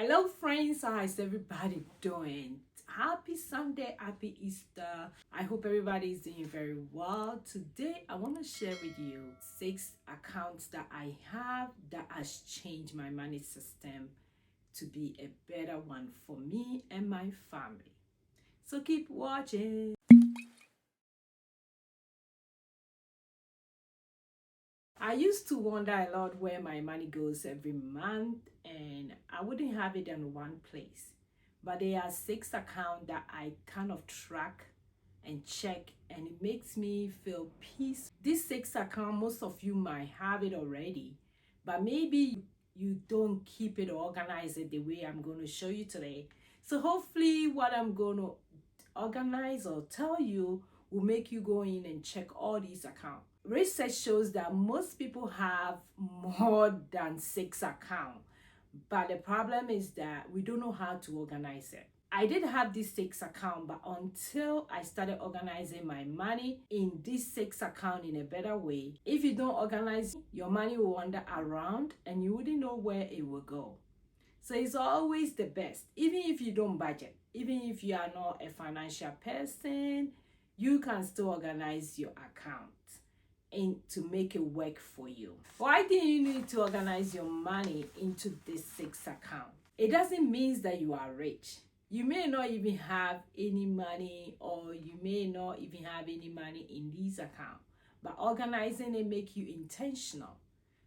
Hello friends, how is everybody doing? Happy Sunday, happy Easter. I hope everybody is doing very well. Today I want to share with you 6 accounts that I have that has changed my money system to be a better one for me and my family. So keep watching. I used to wonder a lot where my money goes every month, and I wouldn't have it in one place. But there are 6 accounts that I kind of track and check, and it makes me feel peace. These 6 accounts, most of you might have it already, but maybe you don't keep it or organize it the way I'm going to show you today. So hopefully what I'm going to organize or tell you will make you go in and check all these accounts. Research shows that most people have more than 6 accounts, but the problem is that we don't know how to organize it. I did have these 6 accounts, but until I started organizing my money in these 6 accounts in a better way, if you don't organize, your money will wander around and you wouldn't know where it will go. So it's always the best, even if you don't budget, even if you are not a financial person, you can still organize your account and to make it work for you. Why do you need to organize your money into this 6 account? It doesn't mean that you are rich. You may not even have any money, or you may not even have any money in these accounts. But organizing it make you intentional.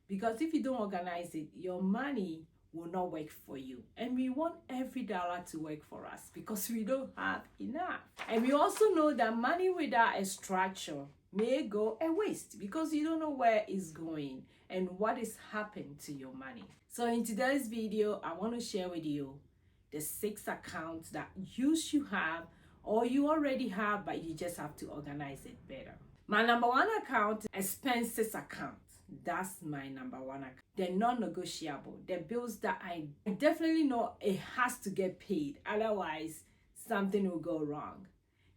Because if you don't organize it, your money will not work for you. And we want every dollar to work for us because we don't have enough. And we also know that money without a structure may go a waste because you don't know where it's going and what is happening to your money. So in today's video, I want to share with you the 6 accounts that you should have or you already have, but you just have to organize it better. My number 1 account, expenses account. That's my number 1 account. They're non-negotiable. The bills that I definitely know it has to get paid. Otherwise, something will go wrong.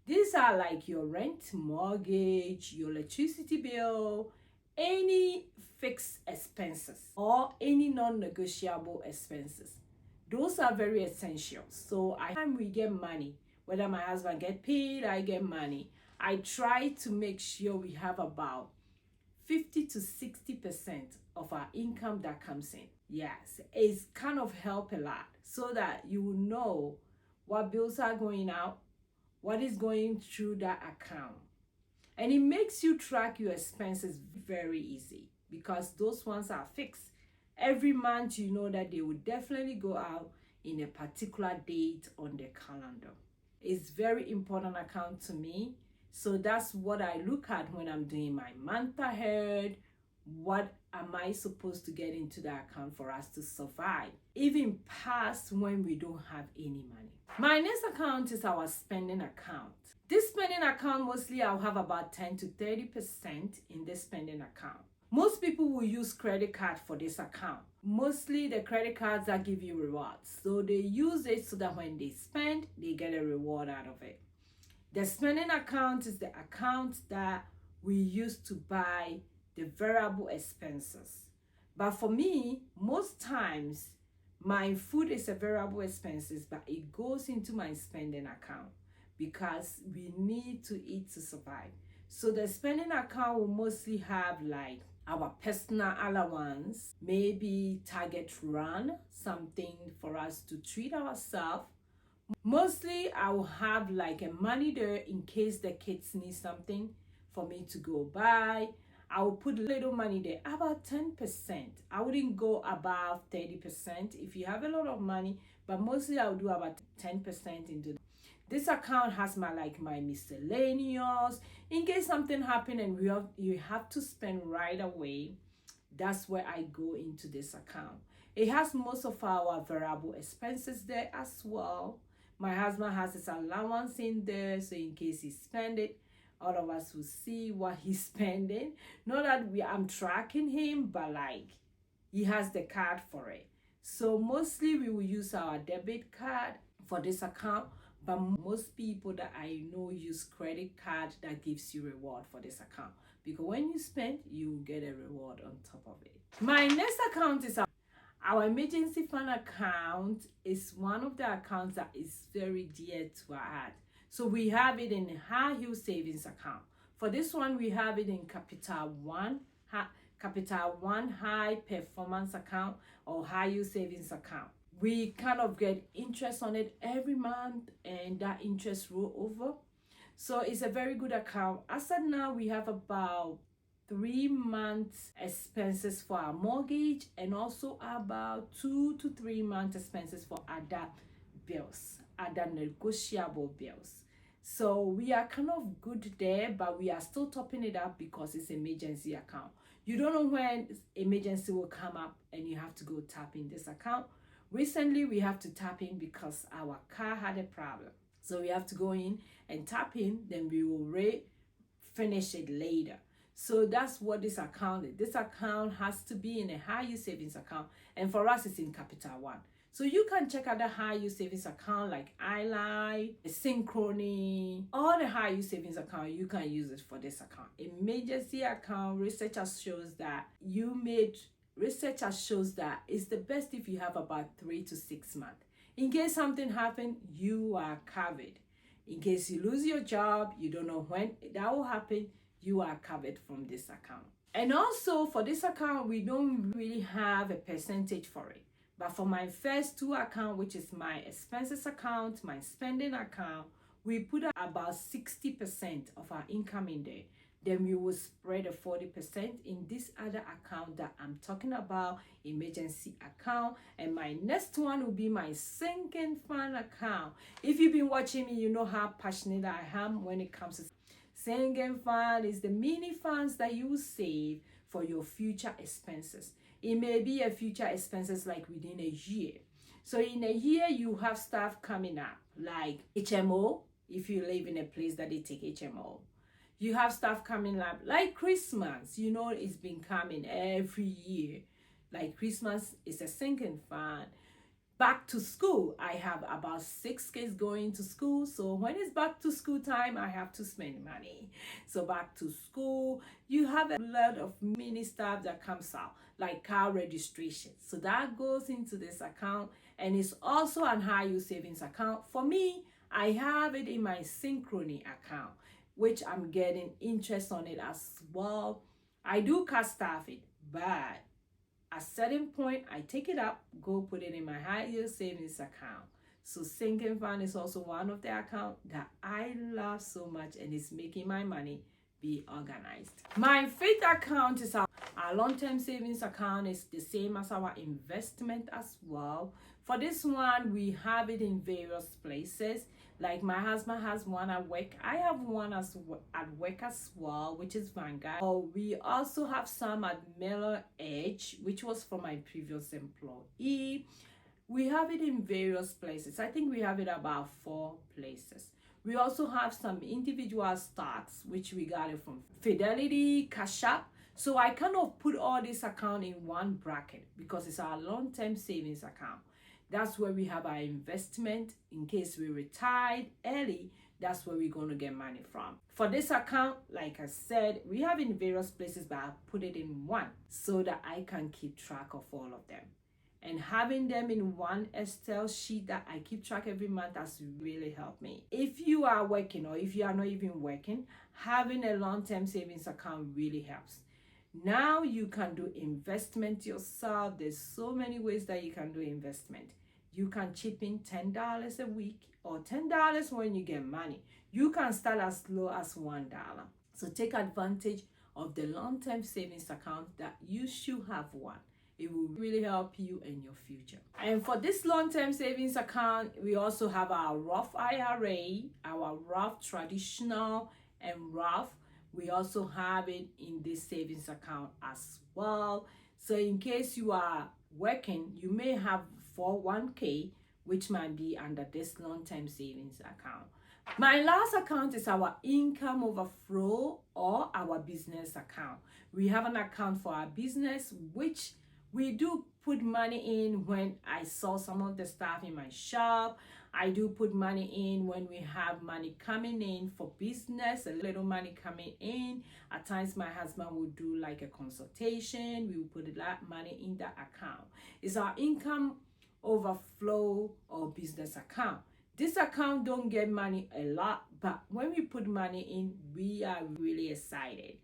These are like your rent, mortgage, your electricity bill, any fixed expenses or any non-negotiable expenses. Those are very essential. So time we get money, whether my husband get paid, I get money, I try to make sure we have about 50 to 60% of our income that comes in. Yes, it's kind of help a lot so that you will know what bills are going out, what is going through that account. And it makes you track your expenses very easy because those ones are fixed. Every month you know that they will definitely go out in a particular date on the calendar. It's very important account to me. So that's what I look at when I'm doing my month ahead. What am I supposed to get into the account for us to survive, even past when we don't have any money? My next account is our spending account. This spending account, mostly I'll have about 10 to 30% in this spending account. Most people will use credit card for this account. Mostly the credit cards that give you rewards. So they use it so that when they spend, they get a reward out of it. The spending account is the account that we use to buy the variable expenses. But for me, most times, my food is a variable expenses, but it goes into my spending account because we need to eat to survive. So the spending account will mostly have like our personal allowance, maybe Target run, something for us to treat ourselves. Mostly I will have like a money there in case the kids need something for me to go buy. I will put little money there, about 10%. I wouldn't go above 30% if you have a lot of money, but mostly I will do about 10% into this account. Has my miscellaneous in case something happen and you have to spend right away. That's where I go into this account. It has most of our variable expenses there as well. My husband has his allowance in there, so in case he spend it, all of us will see what he's spending. Not that I'm tracking him, but like he has the card for it. So mostly we will use our debit card for this account, but most people that I know use credit card that gives you reward for this account. Because when you spend, you get a reward on top of it. My next account is Our emergency fund account is one of the accounts that is very dear to our heart. So we have it in high yield savings account. For this one, we have it in Capital One high performance account or high yield savings account. We kind of get interest on it every month, and that interest roll over. So it's a very good account. As of now, we have about 3 months expenses for our mortgage and also about 2 to 3 months expenses for other bills, other negotiable bills. So we are kind of good there, but we are still topping it up because it's emergency account. You don't know when emergency will come up and you have to go tap in this account. Recently, we have to tap in because our car had a problem. So we have to go in and tap in, then we will finish it later. So that's what this account is. This account has to be in a high yield savings account, and for us, it's in Capital One. So you can check out the high yield savings account like iLife, Synchrony, all the high yield savings account. You can use it for this account. Emergency account, research shows that it's the best if you have about 3 to 6 months. In case something happens, you are covered. In case you lose your job, you don't know when that will happen, you are covered from this account. And also for this account, we don't really have a percentage for it. But for my first 2 accounts, which is my expenses account, my spending account, we put about 60% of our income in there. Then we will spread a 40% in this other account that I'm talking about, emergency account. And my next one will be my sinking fund account. If you've been watching me, you know how passionate I am when it comes to sinking fund. Is the mini funds that you will save for your future expenses. It may be a future expenses like within a year. So in a year, you have stuff coming up like HMO, if you live in a place that they take HMO. You have stuff coming up like Christmas. You know, it's been coming every year. Like Christmas is a sinking fund. Back to school, I have about 6 kids going to school. So when it's back to school time, I have to spend money. So back to school, you have a lot of mini stuff that comes out, like car registration. So that goes into this account, and it's also an high yield savings account. For me, I have it in my Synchrony account, which I'm getting interest on it as well. I do cash staff it, but at a certain point, I take it up, go put it in my high yield savings account. So sinking fund is also one of the accounts that I love so much, and it's making my money be organized. My fifth account is our long-term savings account. Is the same as our investment as well. For this one, we have it in various places. Like my husband has one at work. I have one at work as well, which is Vanguard. We also have some at Miller Edge, which was for my previous employee. We have it in various places. I think we have it about 4 places. We also have some individual stocks, which we got it from Fidelity, Cash App. So I kind of put all this account in one bracket because it's our long-term savings account. That's where we have our investment in case we retired early. That's where we're going to get money from. For this account, like I said, we have in various places, but I put it in one so that I can keep track of all of them. And having them in one Excel sheet that I keep track every month has really helped me. If you are working or if you are not even working, having a long-term savings account really helps. Now you can do investment yourself. There's so many ways that you can do investment. You can chip in $10 a week or $10 when you get money. You can start as low as $1. So take advantage of the long-term savings account that you should have one. It will really help you in your future. And for this long-term savings account, we also have our Roth IRA, our Roth traditional and Roth. We also have it in this savings account as well. So in case you are working, you may have 401k, which might be under this long-term savings account. My last account is our income overflow or our business account. We have an account for our business, which We do put money in when I saw some of the stuff in my shop. I do put money in when we have money coming in for business, a little money coming in. At times my husband will do like a consultation. We will put that money in that account. It's our income overflow or business account. This account don't get money a lot, but when we put money in, we are really excited.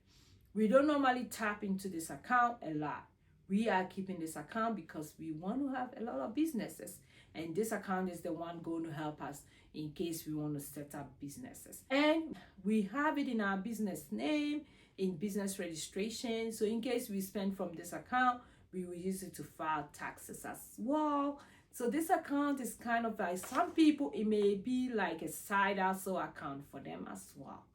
We don't normally tap into this account a lot. We are keeping this account because we want to have a lot of businesses, and this account is the one going to help us in case we want to set up businesses. And we have it in our business name, in business registration, so in case we spend from this account, we will use it to file taxes as well. So this account is kind of like, some people, it may be like a side hustle account for them as well.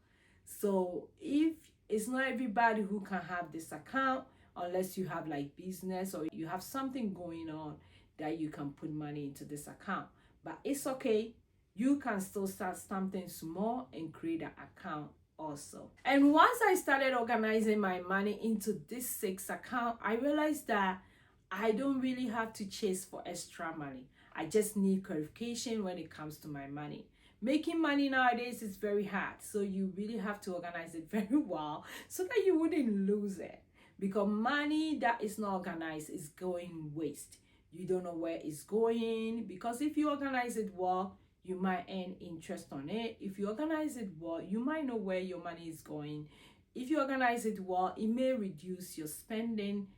So if it's not everybody who can have this account, unless you have like business or you have something going on that you can put money into this account. But it's okay. You can still start something small and create an account also. And once I started organizing my money into this 6 account, I realized that I don't really have to chase for extra money. I just need clarification when it comes to my money. Making money nowadays is very hard, so you really have to organize it very well so that you wouldn't lose it. Because money that is not organized is going waste. You don't know where it's going, because if you organize it well, you might earn interest on it. If you organize it well, you might know where your money is going. If you organize it well, it may reduce your spending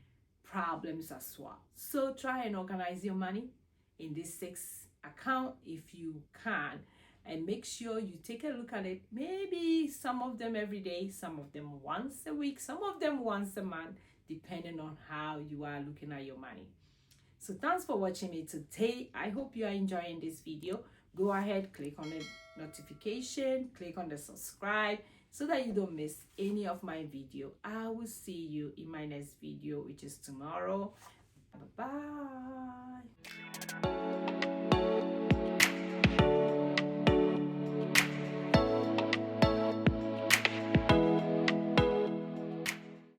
problems as well. So try and organize your money in this 6 account if you can, and make sure you take a look at it. Maybe some of them every day, some of them once a week, some of them once a month, depending on how you are looking at your money. So thanks for watching me today. I hope you are enjoying this video. Go ahead, click on the notification, click on the subscribe so that you don't miss any of my video. I will see you in my next video, which is tomorrow. Bye-bye.